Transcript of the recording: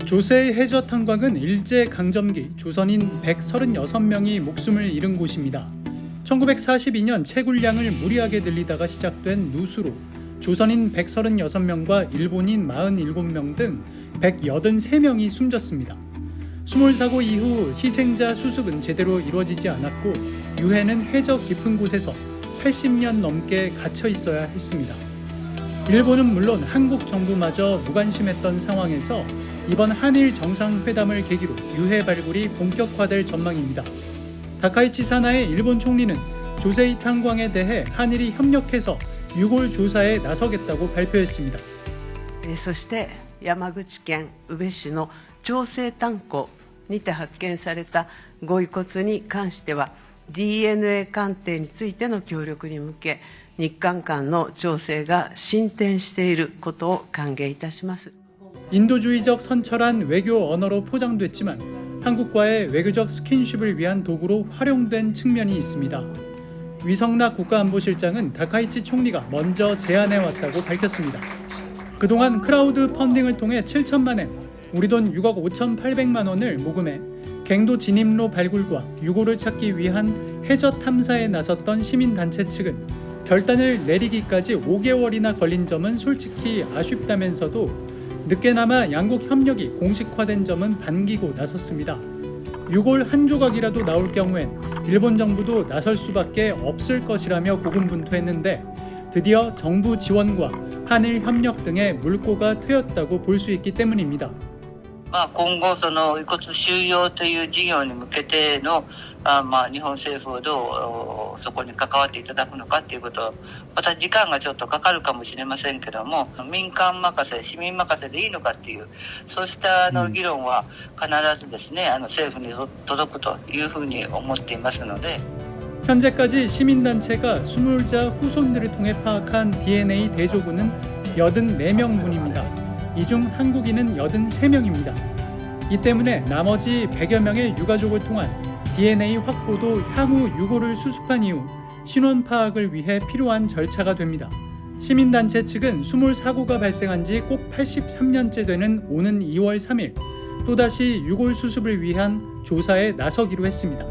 조세의 해저 탄광은 일제강점기 조선인 136명이 목숨을 잃은 곳입니다. 1942년 채굴량을 무리하게 늘리다가 시작된 누수로 조선인 136명과 일본인 47명 등 183명이 숨졌습니다. 수몰 사고 이후 희생자 수습은 제대로 이루어지지 않았고 유해는 해저 깊은 곳에서 80년 넘게 갇혀 있어야 했습니다. 일본은 물론 한국 정부마저 무관심했던 상황에서 이번 한일 정상회담을 계기로 유해 발굴이 본격화될 전망입니다. 다카이치 사나의 일본 총리는 조세이 탄광에 대해 한일이 협력해서 유골 조사에 나서겠다고 발표했습니다. そして山口県宇部市の長生炭鉱にて発見されたご遺骨に関しては DNA 鑑定についての協力に向け日韓間の調整が進展していることを歓迎いたします。 인도주의적 선철한 외교 언어로 포장됐지만 한국과의 외교적 스킨십을 위한 도구로 활용된 측면이 있습니다. 위성락 국가안보실장은 다카이치 총리가 먼저 제안해왔다고 밝혔습니다. 그동안 크라우드 펀딩을 통해 7천만 엔, 우리 돈 6억 5,800만 원을 모금해 갱도 진입로 발굴과 유골을 찾기 위한 해저 탐사에 나섰던 시민단체 측은 결단을 내리기까지 5개월이나 걸린 점은 솔직히 아쉽다면서도 늦게나마 양국 협력이 공식화된 점은 반기고 나섰습니다. 유골 한 조각이라도 나올 경우엔 일본 정부도 나설 수밖에 없을 것이라며 고군분투했는데 드디어 정부 지원과 한일 협력 등의 물꼬가 트였다고 볼 수 있기 때문입니다. 今後遺骨収容という事業に向けての日本政府をどうそこに関わっていただくのかということまた時間がちょっとかかるかもしれませんけども民間任せ市民任せでいいのかっていうそうした議論は必ずですね政府に届くというふうに思っていますので 현재까지 시민단체가 수몰자 후손들을 통해 파악한 DNA 대조군은 84명 뿐입니다. 이 중 한국인은 83명입니다. 이 때문에 나머지 100여 명의 유가족을 통한 DNA 확보도 향후 유골을 수습한 이후 신원 파악을 위해 필요한 절차가 됩니다. 시민단체 측은 수몰 사고가 발생한 지 꼭 83년째 되는 오는 2월 3일 또다시 유골 수습을 위한 조사에 나서기로 했습니다.